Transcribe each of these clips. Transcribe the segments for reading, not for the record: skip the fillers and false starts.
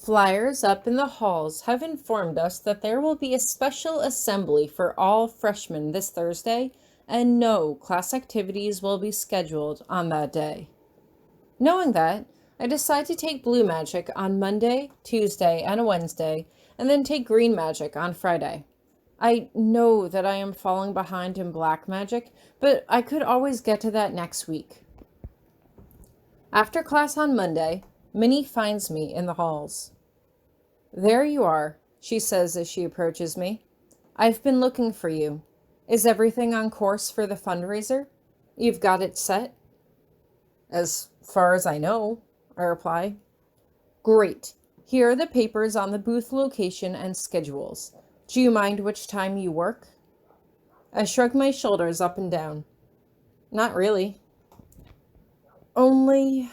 Flyers up in the halls have informed us that there will be a special assembly for all freshmen this Thursday, and no class activities will be scheduled on that day. Knowing that, I decide to take blue magic on Monday, Tuesday, and Wednesday, and then take green magic on Friday. I know that I am falling behind in black magic, but I could always get to that next week. After class on Monday, Minnie finds me in the halls. "There you are," she says as she approaches me. "I've been looking for you. Is everything on course for the fundraiser? You've got it set?" "As far as I know," I reply. "Great. Here are the papers on the booth location and schedules. Do you mind which time you work?" I shrug my shoulders up and down. "Not really. Only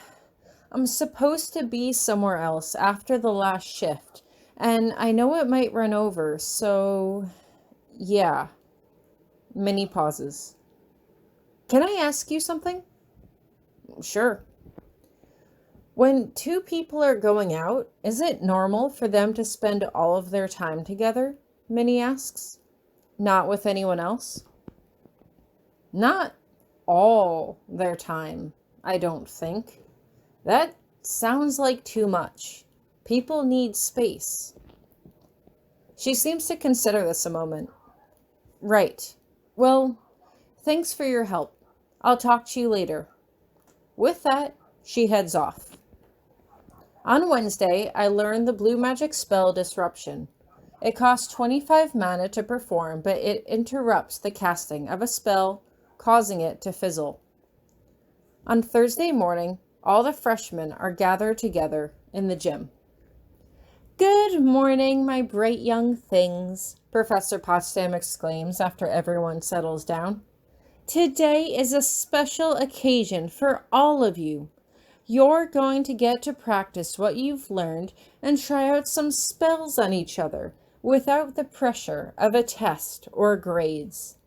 I'm supposed to be somewhere else after the last shift, and I know it might run over, so yeah." Minnie pauses. "Can I ask you something?" "Sure." "When two people are going out, is it normal for them to spend all of their time together?" Minnie asks. "Not with anyone else?" "Not all their time, I don't think. That sounds like too much. People need space." She seems to consider this a moment. "Right. Well, thanks for your help. I'll talk to you later." With that, she heads off. On Wednesday, I learned the blue magic spell Disruption. It costs 25 mana to perform, but it interrupts the casting of a spell, causing it to fizzle. On Thursday morning, all the freshmen are gathered together in the gym. "Good morning, my bright young things," Professor Potsdam exclaims after everyone settles down. "Today is a special occasion for all of you. You're going to get to practice what you've learned and try out some spells on each other without the pressure of a test or grades.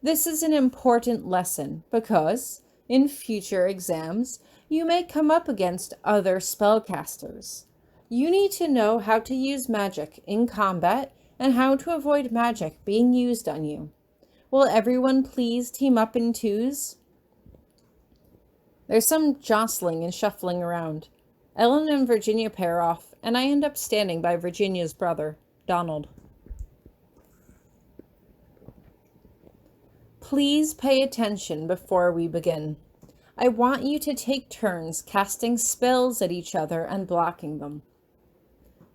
This is an important lesson because, in future exams, you may come up against other spellcasters. You need to know how to use magic in combat and how to avoid magic being used on you. Will everyone please team up in twos?" There's some jostling and shuffling around. Ellen and Virginia pair off, and I end up standing by Virginia's brother, Donald. "Please pay attention before we begin. I want you to take turns casting spells at each other and blocking them.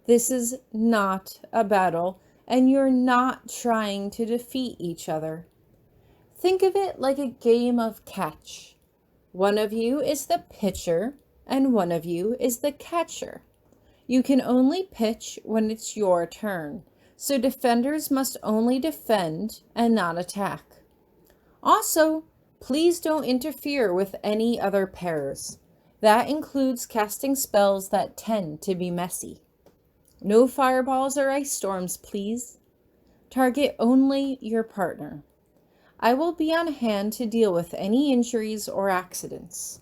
This is not a battle, and you're not trying to defeat each other. Think of it like a game of catch. One of you is the pitcher, and one of you is the catcher. You can only pitch when it's your turn, so defenders must only defend and not attack. Also, please don't interfere with any other pairs. That includes casting spells that tend to be messy. No fireballs or ice storms, please. Target only your partner. I will be on hand to deal with any injuries or accidents.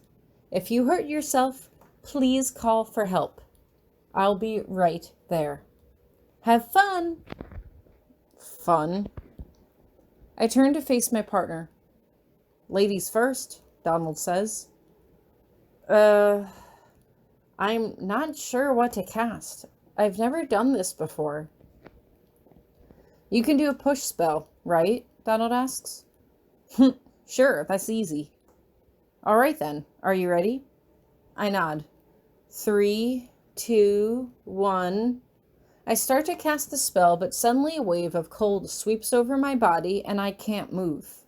If you hurt yourself, please call for help. I'll be right there. Have fun!" Fun? I turn to face my partner. "Ladies first," Donald says. I'm not sure what to cast. I've never done this before." "You can do a push spell, right?" Donald asks. "Sure, that's easy." "All right then, are you ready?" I nod. 3, 2, 1. I start to cast the spell, but suddenly a wave of cold sweeps over my body and I can't move.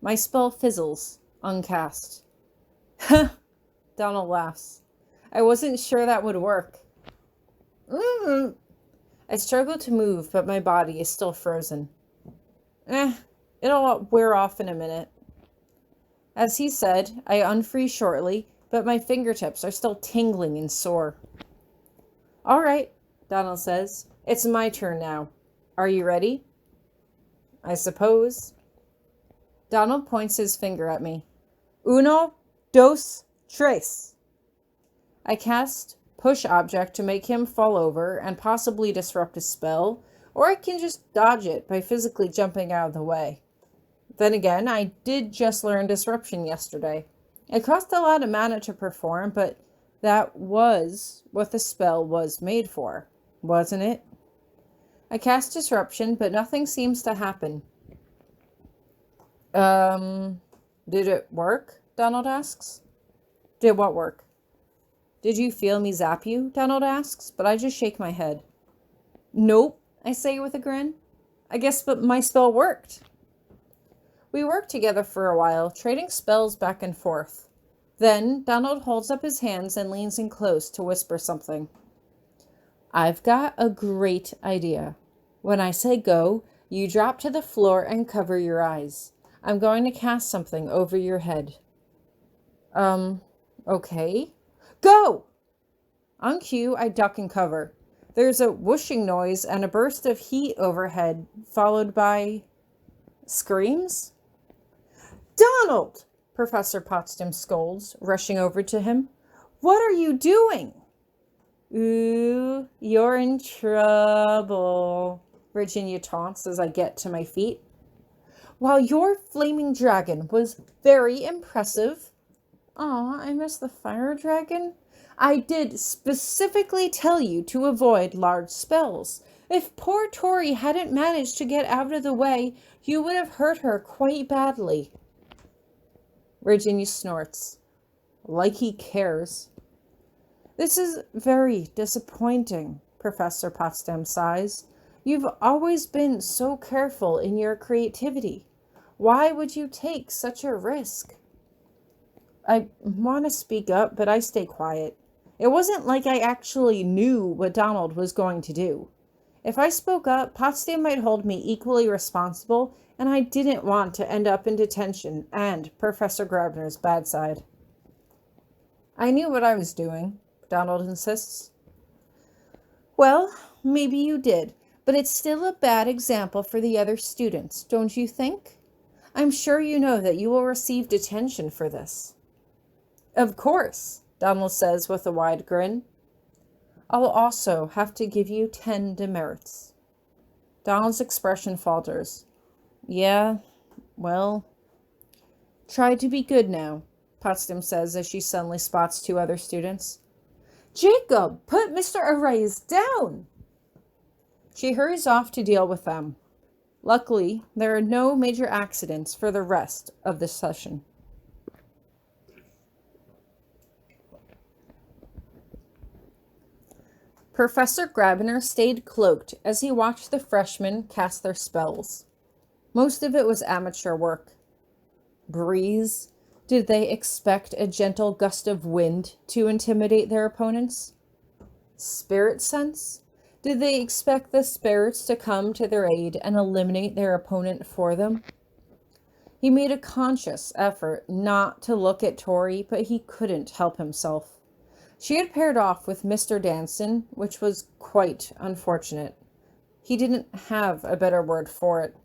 My spell fizzles, uncast. Donald laughs. "I wasn't sure that would work." I struggle to move, but my body is still frozen. It'll wear off in a minute." As he said, I unfreeze shortly, but my fingertips are still tingling and sore. "All right," Donald says. "It's my turn now. Are you ready?" "I suppose." Donald points his finger at me. "Uno, dos, tres." I cast push object to make him fall over and possibly disrupt his spell, or I can just dodge it by physically jumping out of the way. Then again, I did just learn disruption yesterday. It cost a lot of mana to perform, but that was what the spell was made for, wasn't it? I cast disruption, but nothing seems to happen. Did it work? Donald asks. Did what work? Did you feel me zap you? Donald asks, but I just shake my head. Nope, I say with a grin. I guess but my spell worked. We worked together for a while, trading spells back and forth. Then Donald holds up his hands and leans in close to whisper something. I've got a great idea. When I say go, you drop to the floor and cover your eyes. I'm going to cast something over your head. Okay. Go! On cue, I duck and cover. There's a whooshing noise and a burst of heat overhead, followed by screams. Donald! Professor Potsdam scolds, rushing over to him. What are you doing? Ooh, you're in trouble, Virginia taunts as I get to my feet. While your flaming dragon was very impressive. Aw, I miss the fire dragon. I did specifically tell you to avoid large spells. If poor Tori hadn't managed to get out of the way, you would have hurt her quite badly. Virginia snorts. Like he cares. This is very disappointing, Professor Potsdam sighs. You've always been so careful in your creativity. Why would you take such a risk? I want to speak up, but I stay quiet. It wasn't like I actually knew what Donald was going to do. If I spoke up, Potsdam might hold me equally responsible, and I didn't want to end up in detention and Professor Grabiner's bad side. I knew what I was doing, Donald insists. Well, maybe you did, but it's still a bad example for the other students, don't you think? I'm sure you know that you will receive detention for this. Of course, Donald says with a wide grin. I'll also have to give you 10 demerits. Donald's expression falters. Yeah, well, try to be good now, Potsdam says as she suddenly spots 2 other students. Jacob, put Mr. Arrays down! She hurries off to deal with them. Luckily, there are no major accidents for the rest of the session. Professor Grabiner stayed cloaked as he watched the freshmen cast their spells. Most of it was amateur work. Breeze? Did they expect a gentle gust of wind to intimidate their opponents? Spirit sense? Did they expect the spirits to come to their aid and eliminate their opponent for them? He made a conscious effort not to look at Tori, but he couldn't help himself. She had paired off with Mr. Danson, which was quite unfortunate. He didn't have a better word for it.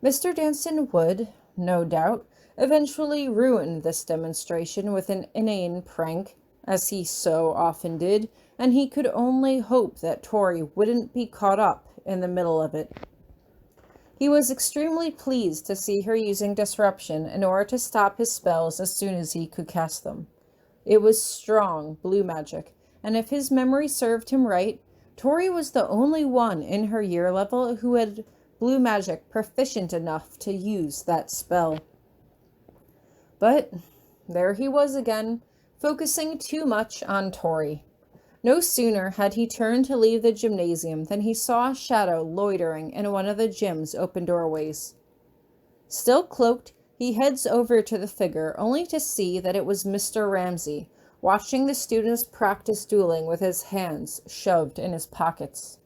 Mr. Danson would, no doubt, eventually ruin this demonstration with an inane prank, as he so often did, and he could only hope that Tori wouldn't be caught up in the middle of it. He was extremely pleased to see her using disruption in order to stop his spells as soon as he could cast them. It was strong blue magic, and if his memory served him right, Tori was the only one in her year level who had blue magic proficient enough to use that spell. But there he was again, focusing too much on Tori. No sooner had he turned to leave the gymnasium than he saw a shadow loitering in one of the gym's open doorways. Still cloaked, he heads over to the figure, only to see that it was Mr. Ramsay, watching the students practice dueling with his hands shoved in his pockets.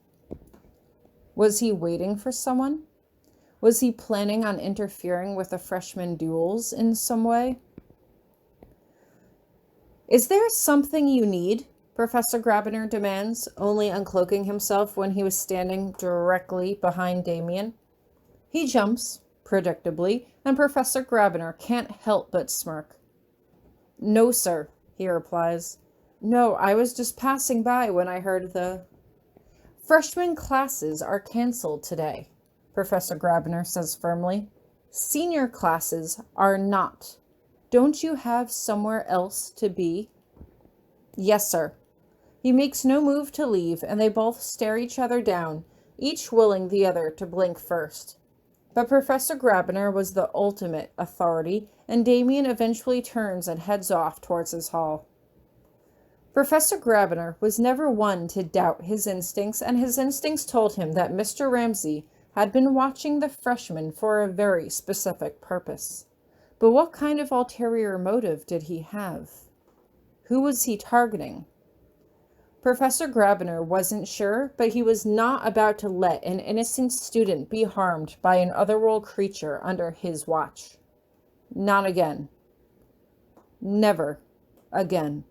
Was he waiting for someone? Was he planning on interfering with the freshman duels in some way? Is there something you need? Professor Grabiner demands, only uncloaking himself when he was standing directly behind Damien. He jumps, predictably, and Professor Grabiner can't help but smirk. No, sir, he replies. No, I was just passing by when I heard the... Freshman classes are canceled today, Professor Grabiner says firmly. Senior classes are not. Don't you have somewhere else to be? Yes, sir. He makes no move to leave, and they both stare each other down, each willing the other to blink first. But Professor Grabiner was the ultimate authority, and Damien eventually turns and heads off towards his hall. Professor Grabiner was never one to doubt his instincts, and his instincts told him that Mr. Ramsay had been watching the freshman for a very specific purpose. But what kind of ulterior motive did he have? Who was he targeting? Professor Grabiner wasn't sure, but he was not about to let an innocent student be harmed by an otherworld creature under his watch. Not again. Never again.